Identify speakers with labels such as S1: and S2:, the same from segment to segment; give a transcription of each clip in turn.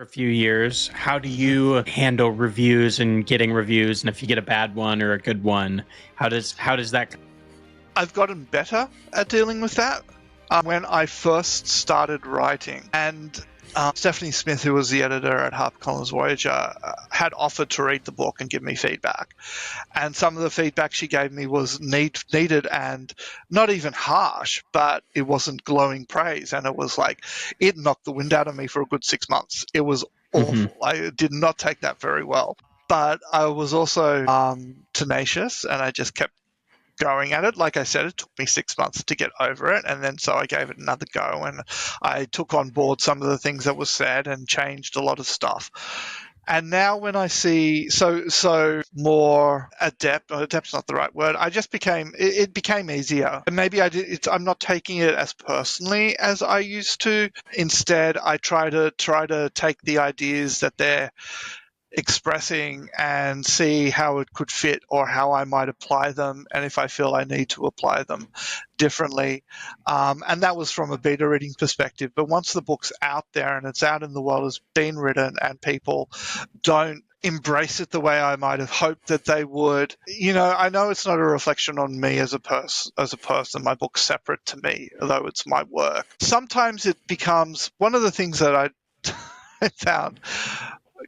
S1: for a few years. How do you handle reviews and getting reviews? And if you get a bad one or a good one, how does that?
S2: I've gotten better at dealing with that. When I first started writing, and Stephanie Smith, who was the editor at HarperCollins Voyager, had offered to read the book and give me feedback. And some of the feedback she gave me was needed and not even harsh, but it wasn't glowing praise. And it was like, it knocked the wind out of me for a good 6 months. It was awful.
S1: Mm-hmm.
S2: I did not take that very well. But I was also tenacious, and I just kept going at it. Like I said, it took me 6 months to get over it, and then so I gave it another go, and I took on board some of the things that was said and changed a lot of stuff. And now when I see so more adept's not the right word. I just it became easier. And maybe I'm not taking it as personally as I used to. Instead, I try to take the ideas that they're expressing and see how it could fit or how I might apply them, and if I feel I need to apply them differently. And that was from a beta reading perspective. But once the book's out there and it's out in the world, it's been written, and people don't embrace it the way I might have hoped that they would. I know it's not a reflection on me as a person. My book's separate to me, although it's my work. Sometimes it becomes one of the things that I found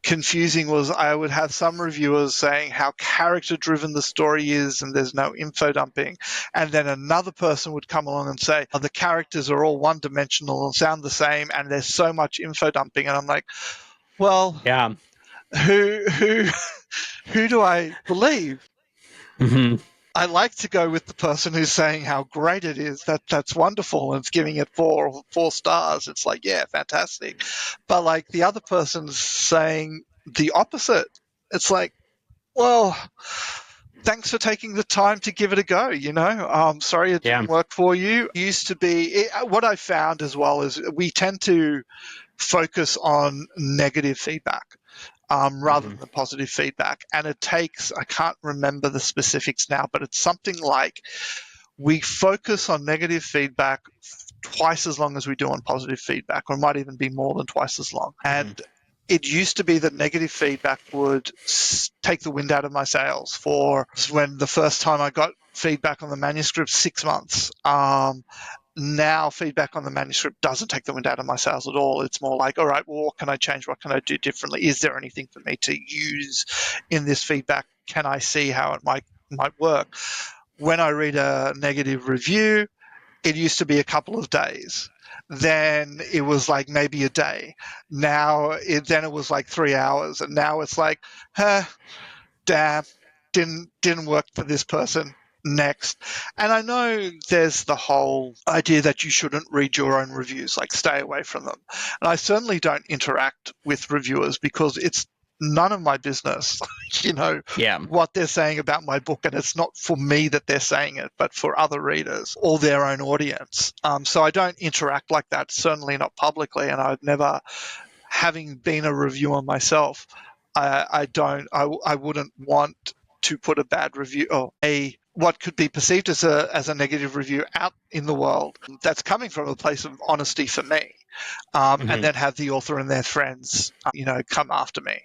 S2: confusing was I would have some reviewers saying how character driven the story is and there's no info dumping, and then another person would come along and say, the characters are all one dimensional and sound the same and there's so much info dumping. And I'm like, well,
S1: Yeah.
S2: who do I believe?
S1: Mm-hmm.
S2: I like to go with the person who's saying how great it is. That's wonderful, and it's giving it four stars. It's like, yeah, fantastic. But like the other person's saying the opposite. It's like, well, thanks for taking the time to give it a go. Sorry it didn't work for you. It used to be what I found as well is we tend to focus on negative feedback. Rather than positive feedback. And it takes, I can't remember the specifics now, but it's something like we focus on negative feedback twice as long as we do on positive feedback, or it might even be more than twice as long. And it used to be that negative feedback would take the wind out of my sails. For when the first time I got feedback on the manuscript, 6 months. Now feedback on the manuscript doesn't take the wind out of my sails at all. It's more like, all right, well, what can I change? What can I do differently? Is there anything for me to use in this feedback? Can I see how it might work? When I read a negative review, it used to be a couple of days. Then it was like maybe a day. Then it was like 3 hours. And now it's like, damn, didn't work for this person. Next. And I know there's the whole idea that you shouldn't read your own reviews, like stay away from them. And I certainly don't interact with reviewers because it's none of my business, what they're saying about my book. And it's not for me that they're saying it, but for other readers or their own audience. So I don't interact like that, certainly not publicly. And I've never, having been a reviewer myself, I wouldn't want to put a bad review or what could be perceived as a negative review out in the world that's coming from a place of honesty for me, and then have the author and their friends, come after me.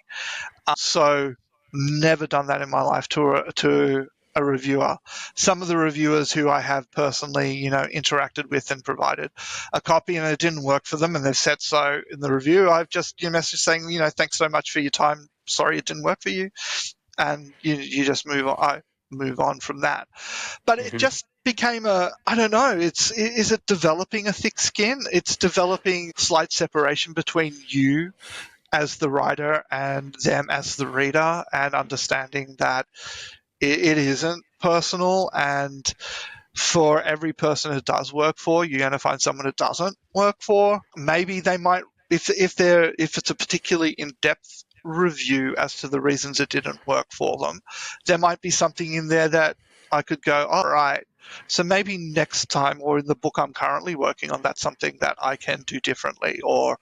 S2: So never done that in my life to a reviewer. Some of the reviewers who I have personally, interacted with and provided a copy and it didn't work for them and they've said so in the review, I've just message saying, thanks so much for your time. Sorry it didn't work for you. And you just move on from that. But it just became I don't know, is it developing a thick skin? It's developing slight separation between you as the writer and them as the reader, and understanding that it isn't personal, and for every person it does work for, you're going to find someone it doesn't work for. Maybe they might, if it's a particularly in-depth review as to the reasons it didn't work for them, there might be something in there that I could go, all right, so maybe next time, or in the book I'm currently working on, that's something that I can do differently, or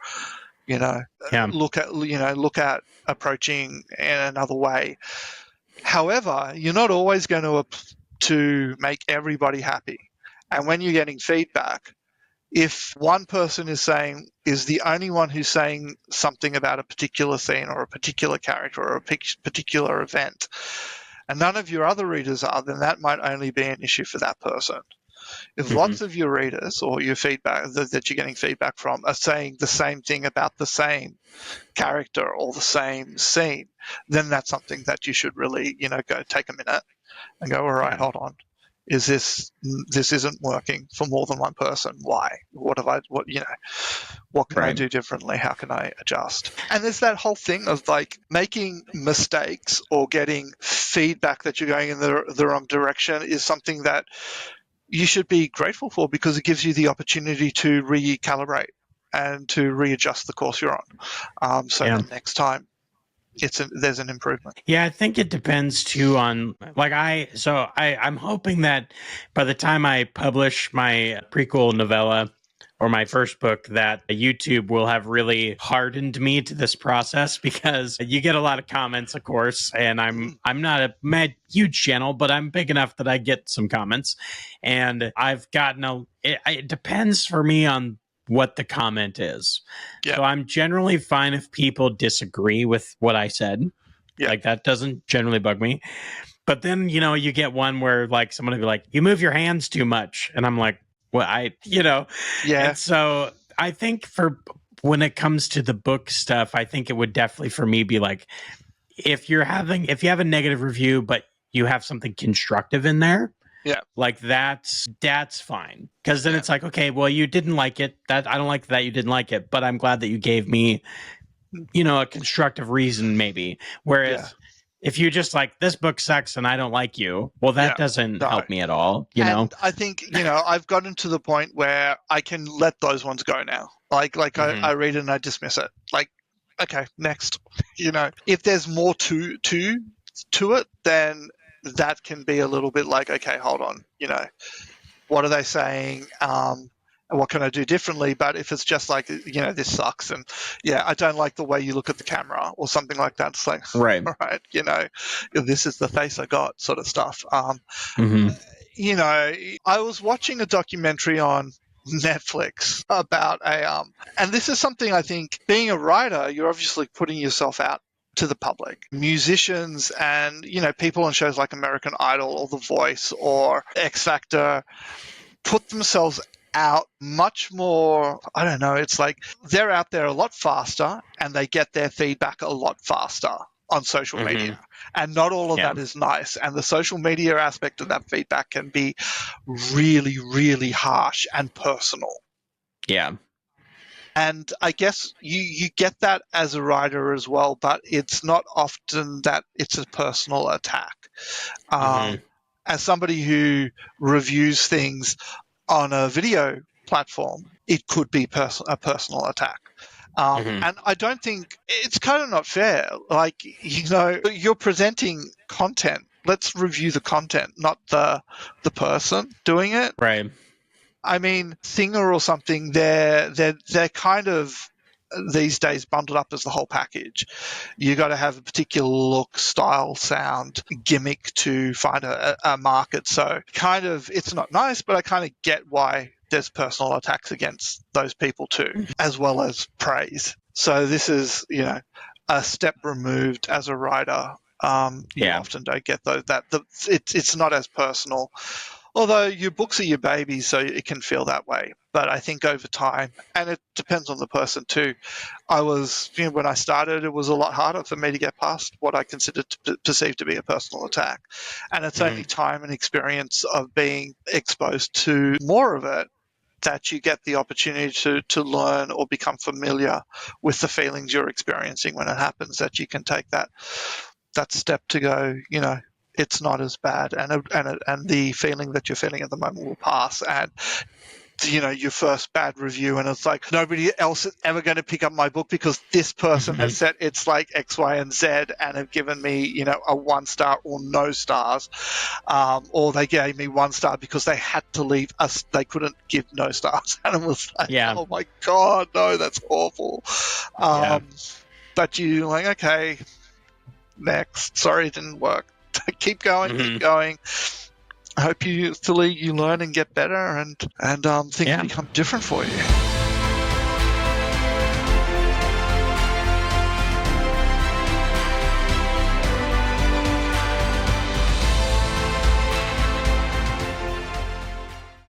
S2: look at approaching in another way. However, you're not always going to make everybody happy, and when you're getting feedback, if one person is the only one who's saying something about a particular scene or a particular character or a particular event, and none of your other readers are, then that might only be an issue for that person. If lots of your readers or your feedback that you're getting feedback from are saying the same thing about the same character or the same scene, then that's something that you should really, go take a minute and go, all right, hold on. This isn't working for more than one person. Why? What can I do differently? How can I adjust? And there's that whole thing of like making mistakes or getting feedback that you're going in the wrong direction is something that you should be grateful for, because it gives you the opportunity to recalibrate and to readjust the course you're on. That next time there's an improvement.
S1: Yeah, I think it depends too on I'm hoping that by the time I publish my prequel novella or my first book, that YouTube will have really hardened me to this process, because you get a lot of comments, of course, and I'm not a huge channel, but I'm big enough that I get some comments, and I've gotten it depends for me on what the comment is. Yeah. So I'm generally fine if people disagree with what I said. Yeah. Like, that doesn't generally bug me. But then, you get one where like someone will be like, you move your hands too much. And I'm like, well, Yeah. And so I think when it comes to the book stuff, I think it would definitely for me be like, if you have a negative review, but you have something constructive in there, like that's fine. Because then it's like, okay, well, you didn't like it. That I don't like that you didn't like it, but I'm glad that you gave me, a constructive reason, maybe. Whereas if you just like, this book sucks and I don't like you, well, that doesn't help me at all. And
S2: I think, I've gotten to the point where I can let those ones go now. Like I read it and I dismiss it. Like, okay, next. If there's more to it, then that can be a little bit like, okay, hold on, what are they saying? And what can I do differently? But if it's just like, this sucks, and I don't like the way you look at the camera or something like that, it's like, right, this is the face I got, sort of stuff. I was watching a documentary on Netflix about and this is something I think, being a writer, you're obviously putting yourself out to the public. Musicians and, people on shows like American Idol or The Voice or X Factor put themselves out much more. I don't know. It's like they're out there a lot faster and they get their feedback a lot faster on social media. And not all of that is nice. And the social media aspect of that feedback can be really, really harsh and personal.
S1: Yeah.
S2: And I guess you get that as a writer as well, but it's not often that it's a personal attack. As somebody who reviews things on a video platform, it could be a personal attack. And I don't think it's kind of not fair. Like, you're presenting content. Let's review the content, not the person doing it.
S1: Right.
S2: I mean, Singer or something, they're kind of these days bundled up as the whole package. You got to have a particular look, style, sound, gimmick to find a market. So kind of, it's not nice, but I kind of get why there's personal attacks against those people too, as well as praise. So this is, a step removed as a writer. You often don't get those. It's not as personal. Although your books are your babies, so it can feel that way. But I think over time, and it depends on the person too, when I started, it was a lot harder for me to get past what I considered to perceive to be a personal attack. And it's only time and experience of being exposed to more of it that you get the opportunity to learn or become familiar with the feelings you're experiencing when it happens, that you can take that step to go, it's not as bad, and the feeling that you're feeling at the moment will pass. And your first bad review, and it's like, nobody else is ever going to pick up my book because this person has said it's like X, Y, and Z, and have given me a 1 star or no stars, or they gave me 1 star because they had to leave us. They couldn't give no stars, and it was like, oh my god, no, that's awful. But you're like, okay, next. Sorry, it didn't work. Keep going, keep going. I hope you learn and get better, and things
S1: Yeah.
S2: become different for you.